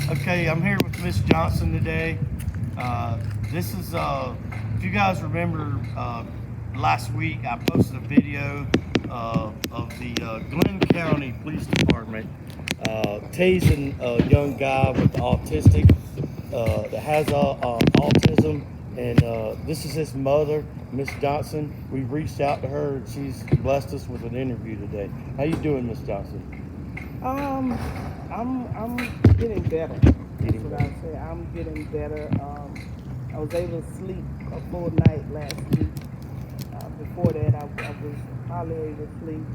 Okay, I'm here with Miss Johnson today. This is, if you guys remember, last week I posted a video of the Glenn County Police Department tasing a young guy with autistic that has autism, and this is his mother, Miss Johnson. We reached out to her, and she's blessed us with an interview today. How you doing, Miss Johnson? I'm getting better. That's what I say. I'm getting better. I was able to sleep a full night last week. Before that, I was hardly able to sleep.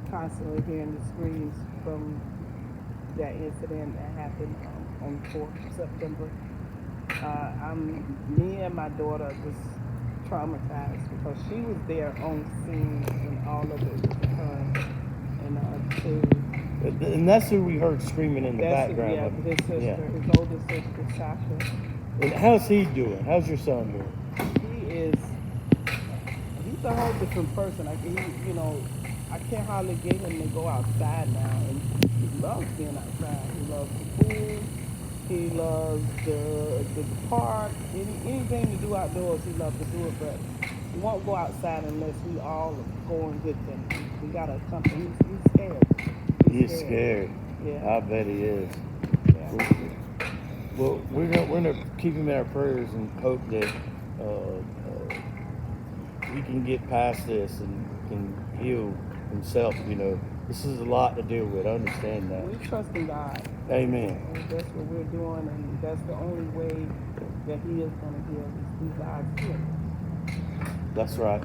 Constantly hearing the screams from that incident that happened on 4th of September. Me and my daughter are just traumatized because she was there on scene when all of it was occurring. And that's who we heard screaming in the background. Yeah, his sister, his older sister, Sasha. And how's he doing? How's your son doing? He's a whole different person. Like I can't hardly get him to go outside now, and he loves being outside. He loves the pool. He loves the park. Anything to do outdoors, he loves to do it, but he won't go outside unless we all are going with him. We got to accompany. He's scared. He's scared. Yeah. I bet he is. Yeah. Well, we're gonna keep him in our prayers and hope that he can get past this and can heal himself. This is a lot to deal with. I understand that. We trust in God. Amen. And that's what we're doing, and that's the only way that He is going to heal is through God's healing. That's right.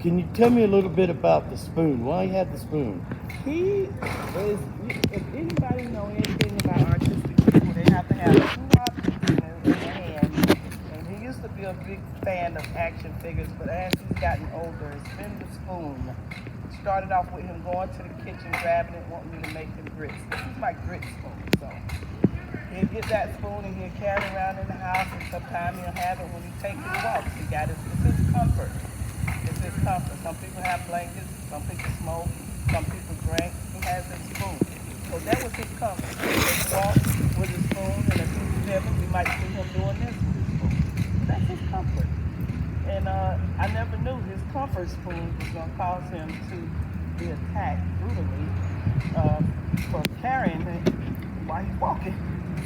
Can you tell me a little bit about the spoon? Why he had the spoon? He is, if anybody know anything about autistic people, they have to have 2 objects in their hand. And he used to be a big fan of action figures, but as he's gotten older, it's been the spoon. It started off with him going to the kitchen, grabbing it, wanting me to make him grits. This is my grit spoon, so he'll get that spoon and he'll carry it around in the house, and sometimes he'll have it when he takes his walks. It's his comfort. It's his comfort. Some people have blankets, some people smoke, some people drink. He has his spoon. So that was his comfort. He would walk with his spoon, and if he's living, we might see him doing this with his spoon. So that's his comfort. And I never knew his comfort spoon was going to cause him to be attacked brutally for carrying it while he's walking.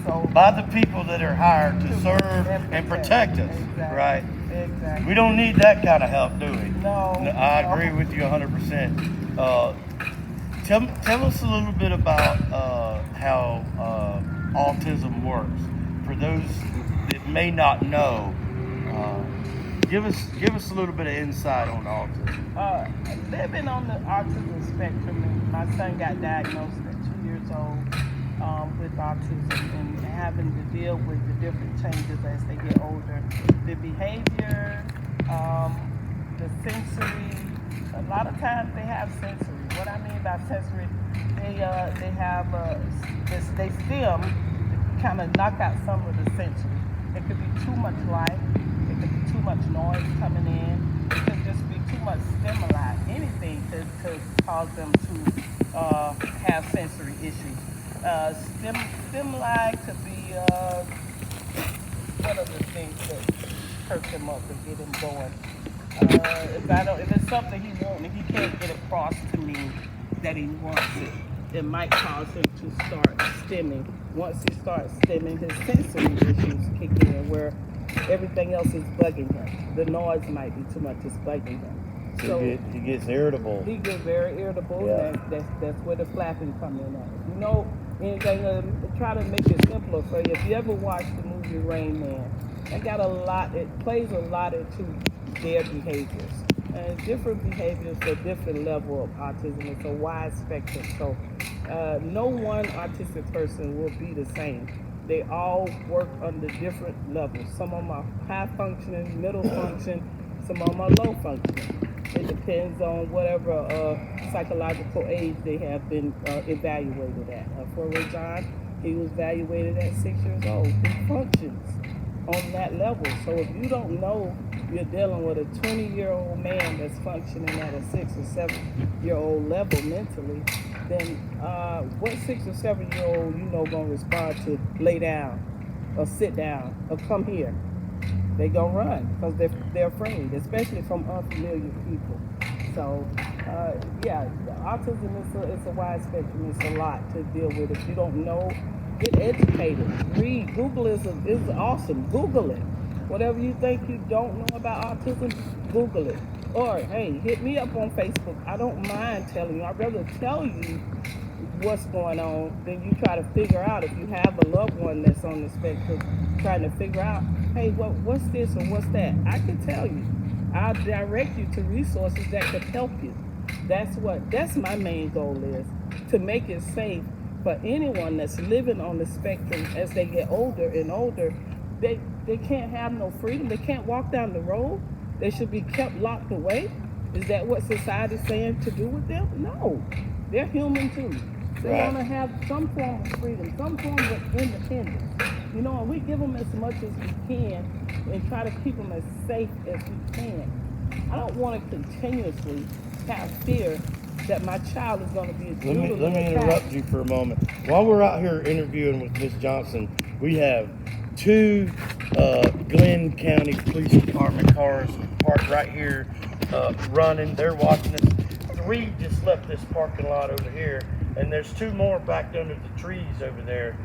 So by the people that are hired to serve and protect us, exactly. Right? Exactly. We don't need that kind of help, do we? No. I agree with you 100%. Tell us a little bit about how autism works. For those that may not know, give us a little bit of insight on autism. Living on the autism spectrum, and my son got diagnosed at 2 years old with autism, and having to deal with the different changes as they get older. The behavior, the sensory, a lot of times they have sensory. What I mean by sensory, they stim to kind of knock out some of the sensory. It could be too much light, it could be too much noise coming in, it could just be too much stimuli, anything to cause them to have sensory issues. Stimuli could be one of the things that perk him up and get him going. If it's something he wants and he can't get across to me that he wants it might cause him to start stimming. Once he starts stimming, his sensory issues kick in where everything else is bugging him. The noise might be too much, it's bugging him. So he gets irritable. He gets very irritable. Yeah. That's where the flapping comes in at. Anything try to make it simpler for you. If you ever watched the movie Rain Man, it plays a lot into their behaviors. And different behaviors for different level of autism. It's a wide spectrum. So no one autistic person will be the same. They all work under different levels. Some of them are high functioning, middle function, some of them are low functioning. It depends on whatever psychological age they have been evaluated at. For Rajon, he was evaluated at 6 years old. He functions on that level. So if you don't know you're dealing with a 20-year-old man that's functioning at a 6 or 7-year-old level mentally, then what 6 or 7-year-old gonna respond to lay down or sit down or come here? They gonna run because they're afraid, especially from unfamiliar people. So yeah, autism is a wide spectrum. It's a lot to deal with. If you don't know, get educated. Read. Google is awesome. Google it. Whatever you think you don't know about autism, Google it. Or hey, hit me up on Facebook. I don't mind telling you. I'd rather tell you what's going on than you try to figure out. If you have a loved one that's on the spectrum, trying to figure out, hey, what's this or what's that? I can tell you. I'll direct you to resources that could help you. That's my main goal is to make it safe for anyone that's living on the spectrum. As they get older and older, they can't have no freedom. They can't walk down the road. They should be kept locked away. Is that what society's saying to do with them? No. They're human too. They want to have some form of freedom, some form of independence. And we give them as much as we can and try to keep them as safe as we can. I don't want to continuously have fear that my child is going to be a Let me interrupt you for a moment. While we're out here interviewing with Miss Johnson, we have 2 Glenn County Police Department cars parked right here running. They're watching us. 3 just left this parking lot over here, and there's 2 more back under the trees over there.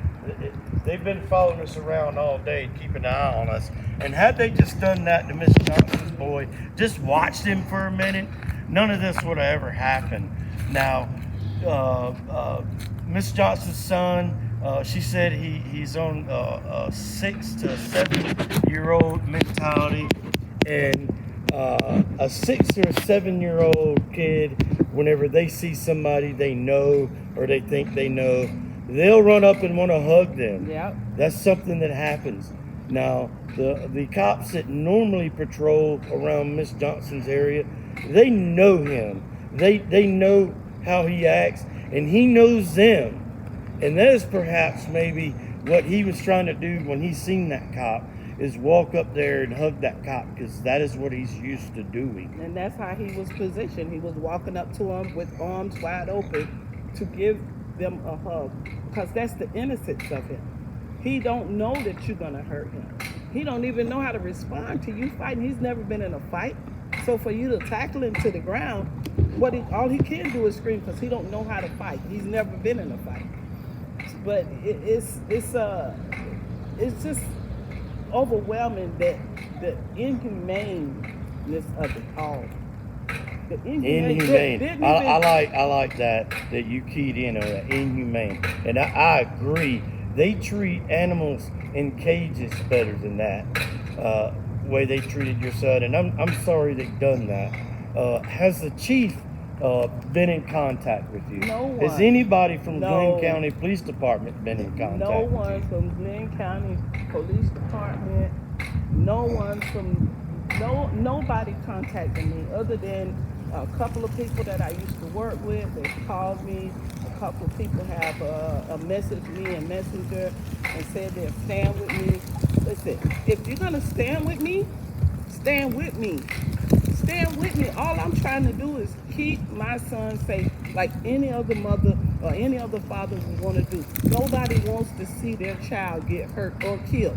They've been following us around all day, keeping an eye on us. And had they just done that to Miss Johnson's boy, just watched him for a minute, none of this would have ever happened. Now, Miss Johnson's son, she said he's on a 6 to 7-year-old mentality, and a 6 or 7-year-old kid, whenever they see somebody they know or they think they know, they'll run up and want to hug them. Yep. That's something that happens. Now, the cops that normally patrol around Miss Johnson's area, they know him. They know how he acts, and he knows them. And that is perhaps maybe what he was trying to do when he seen that cop, is walk up there and hug that cop, because that is what he's used to doing. And that's how he was positioned. He was walking up to him with arms wide open to give them a hug, because that's the innocence of him. He don't know that you're gonna hurt him. He don't even know how to respond to you fighting. He's never been in a fight. So for you to tackle him to the ground, all he can do is scream, because he don't know how to fight. He's never been in a fight. But it's just overwhelming, that the inhumaneness of it all. The inhumane. I like that you keyed in on that, inhumane. And I agree. They treat animals in cages better than that, way they treated your son. And I'm sorry they've done that. Has the chief been in contact with you? No one. Has anybody from Glenn County Police Department been in contact with you? No one from Glenn County Police Department. No one from nobody contacted me other than a couple of people that I used to work with. They called me. A couple of people have messaged me in Messenger and said they'll stand with me. Listen, if you're gonna stand with me, stand with me. Stand with me. All I'm trying to do is keep my son safe, like any other mother or any other father would want to do. Nobody wants to see their child get hurt or killed.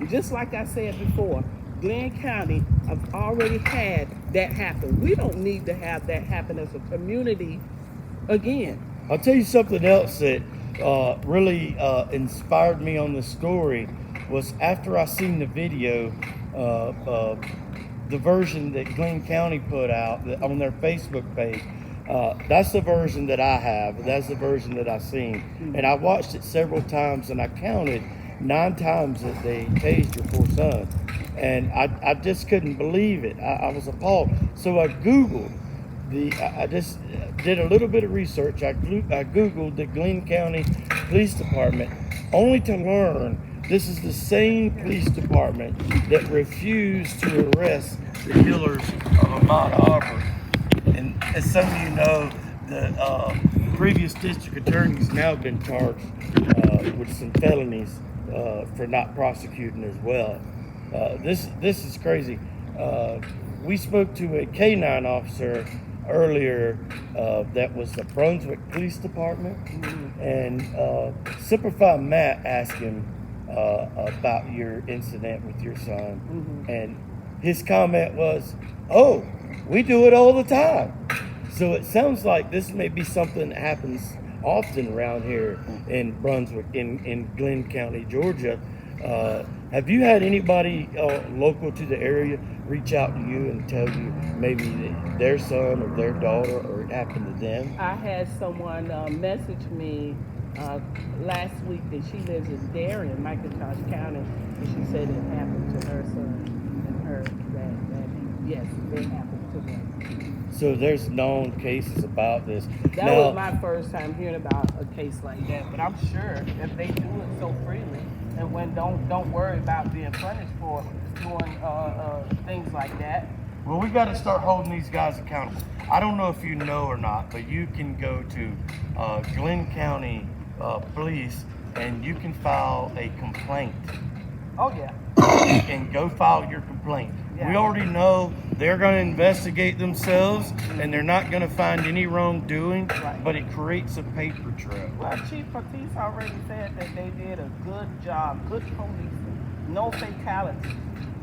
Just like I said before, Glenn County have already had that happen. We don't need to have that happen as a community again. I'll tell you something else that really inspired me on the story was after I seen the video, the version that Glenn County put out on their Facebook page. That's the version that I have. That's the version that I seen. And I watched it several times, and I counted 9 times that they tased your poor son. And I just couldn't believe it. I was appalled. So I Googled I just did a little bit of research. I Googled the Glenn County Police Department, only to learn this is the same police department that refused to arrest the killers of Ahmaud Arbery. And as some of you know, the previous district attorney's now been charged with some felonies for not prosecuting as well. This is crazy. We spoke to a K-9 officer earlier that was the Brunswick Police Department, and Supervisor Matt asked him about your incident with your son, and his comment was, "Oh, we do it all the time." So it sounds like this may be something that happens often around here in Brunswick, in Glenn County, Georgia. Have you had anybody local to the area reach out to you and tell you maybe that their son or their daughter, or it happened to them? I had someone message me last week that she lives in Darien, Michaeltown County, and she said it happened to her son and her, yes, it happened to them. So there's known cases about this. That was my first time hearing about a case like that, but I'm sure if they do it so freely, and when don't worry about being punished for doing things like that. Well, we got to start holding these guys accountable. I don't know if you know or not, but you can go to Glenn County Police and you can file a complaint. Oh yeah. And go file your complaint. Yeah. We already know they're going to investigate themselves and they're not going to find any wrongdoing, but it creates a paper trail. Well, Chief Batiste already said that they did a good job, good policing, no fatalities.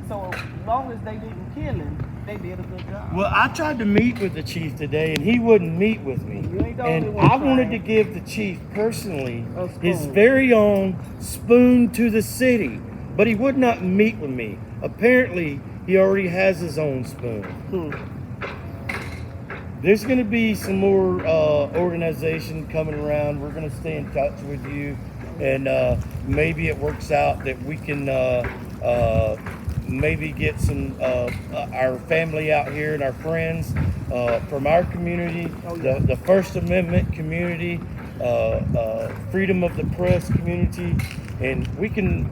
So as long as they didn't kill him, they did a good job. Well, I tried to meet with the chief today and he wouldn't meet with me. You ain't the And only one I wanted trying. to give the chief personally A spoon. his very own spoon to the city, but he would not meet with me. Apparently, he already has his own spoon. There's going to be some more organization coming around. We're going to stay in touch with you, and maybe it works out that we can maybe get some our family out here and our friends from our community, the First Amendment community, freedom of the press community, and we can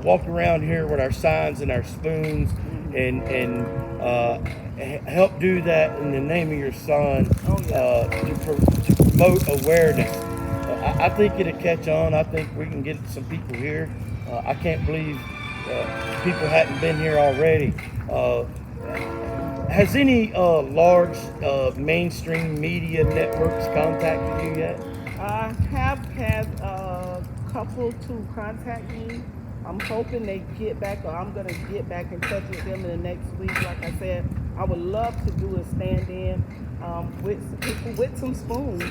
walk around here with our signs and our spoons and help do that in the name of your son to promote awareness. I think it'll catch on. I think we can get some people here. I can't believe people hadn't been here already. Has any large mainstream media networks contacted you yet? I have had a couple to contact me. I'm hoping they get back, or I'm going to get back in touch with them in the next week. Like I said, I would love to do a stand-in with some people with some spoons,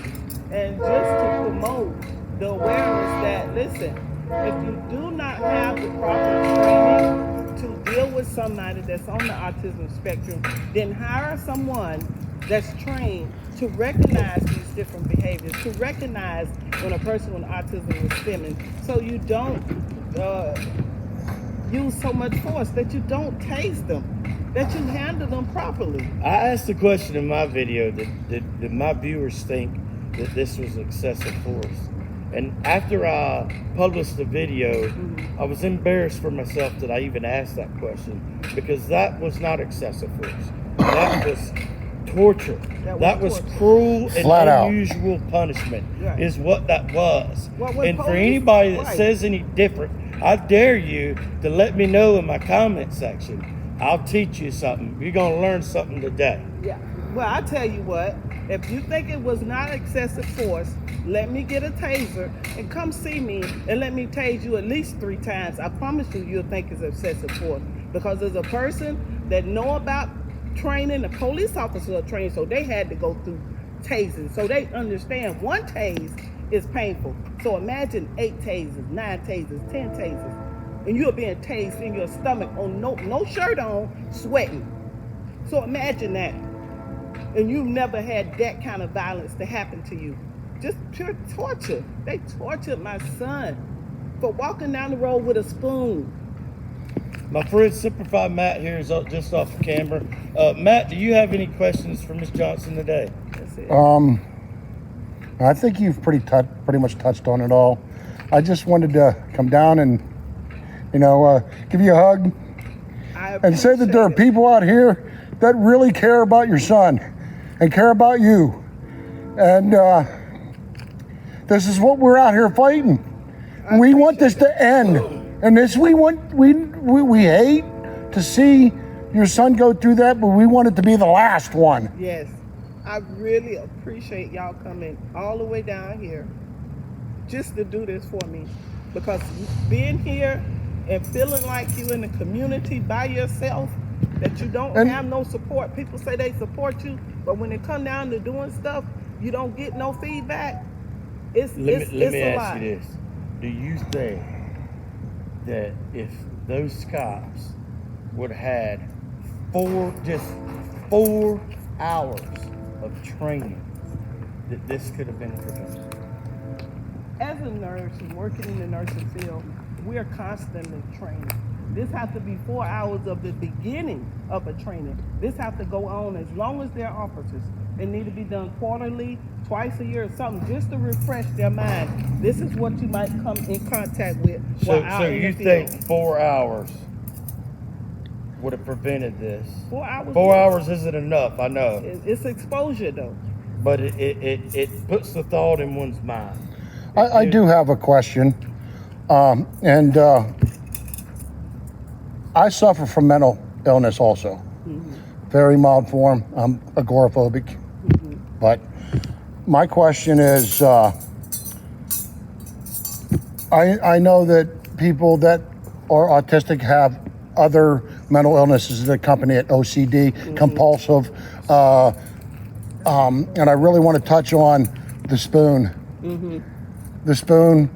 and just to promote the awareness that, listen, if you do not have the proper training to deal with somebody that's on the autism spectrum, then hire someone that's trained to recognize these different behaviors, to recognize when a person with autism is stimming, so you don't use so much force, that you don't tase them, that you handle them properly. I asked a question in my video did my viewers think that this was excessive force? And after I published the video, I was embarrassed for myself that I even asked that question, because that was not excessive force. That was torture. That was cruel and unusual punishment, is what that was. And for anybody that says any different, I dare you to let me know in my comment section. I'll teach you something. You're going to learn something today. Yeah. Well, I tell you what, if you think it was not excessive force, let me get a taser and come see me and let me tase you at least 3 times. I promise you, you'll think it's excessive force. Because there's a person that know about training, the police officers are trained, so they had to go through tasing. So they understand one tase is painful. So imagine 8 tasers, 9 tasers, 10 tasers, and you're being tased in your stomach on no shirt on, sweating. So imagine that. And you've never had that kind of violence to happen to you. Just pure torture. They tortured my son for walking down the road with a spoon. My friend Supervisor Matt here is just off the camera. Matt, do you have any questions for Ms. Johnson today? That's it. I think you've pretty much touched on it all. I just wanted to come down and, give you a hug and say that there are people out here that really care about your son and care about you. And this is what we're out here fighting. We want this to end. And this we hate to see your son go through that, but we want it to be the last one. Yes. I really appreciate y'all coming all the way down here just to do this for me, because being here and feeling like you in the community by yourself, that you don't have no support. People say they support you, but when it come down to doing stuff, you don't get no feedback. Let me ask you this. Do you think that if those cops would have had 4 hours of training, that this could have been prevented? As a nurse and working in the nursing field, we are constantly training. This has to be 4 hours of the beginning of a training. This has to go on as long as they're officers. It need to be done quarterly, twice a year or something, just to refresh their mind. This is what you might come in contact with. So you think 4 hours would have prevented this? 4 hours? 4 hours isn't enough, I know. It's exposure though. But it puts the thought in one's mind. I do have a question. I suffer from mental illness also. Mm-hmm. Very mild form. I'm agoraphobic. Mm-hmm. But my question is, I know that people that are autistic have other mental illnesses that accompany it, OCD, mm-hmm. compulsive, and I really want to touch on the spoon. Mm-hmm. The spoon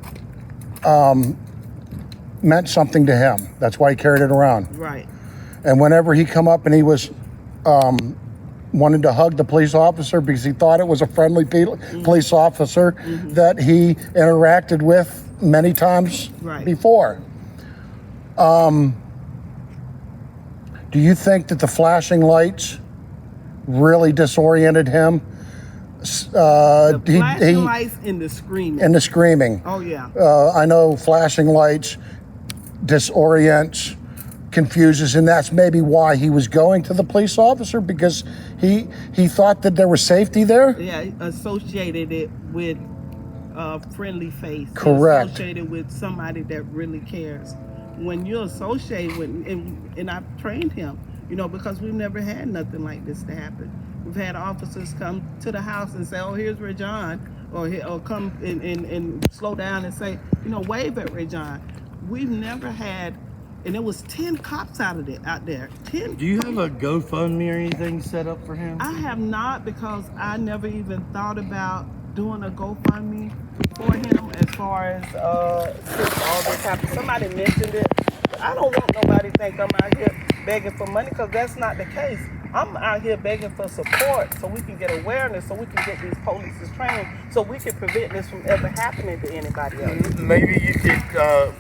meant something to him. That's why he carried it around. Right. And whenever he come up and he was wanted to hug the police officer because he thought it was a friendly mm-hmm. police officer mm-hmm. that he interacted with many times before. Do you think that the flashing lights really disoriented him? The flashing lights and the screaming. And the screaming. Oh, yeah. I know flashing lights disorients, confuses, and that's maybe why he was going to the police officer, because he thought that there was safety there? Yeah, associated it with a friendly face. Correct. Associated with somebody that really cares. When you associate with, and I've trained him, because we've never had nothing like this to happen. We've had officers come to the house and say, "Oh, here's Rajon," or come and slow down and say, wave at Rajon. We've never had, and there was 10 cops out there. 10. Do you have a GoFundMe or anything set up for him? I have not, because I never even thought about doing a GoFundMe for him as far as since all this happened. Somebody mentioned it. I don't want nobody to think I'm out here begging for money, because that's not the case. I'm out here begging for support so we can get awareness, so we can get these police trained, so we can prevent this from ever happening to anybody else. Maybe you could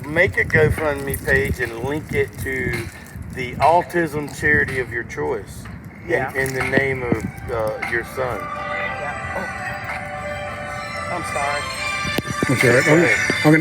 make a GoFundMe page and link it to the autism charity of your choice. Yeah. In the name of your son. Yeah. Oh. I'm sorry. Okay, I'm going to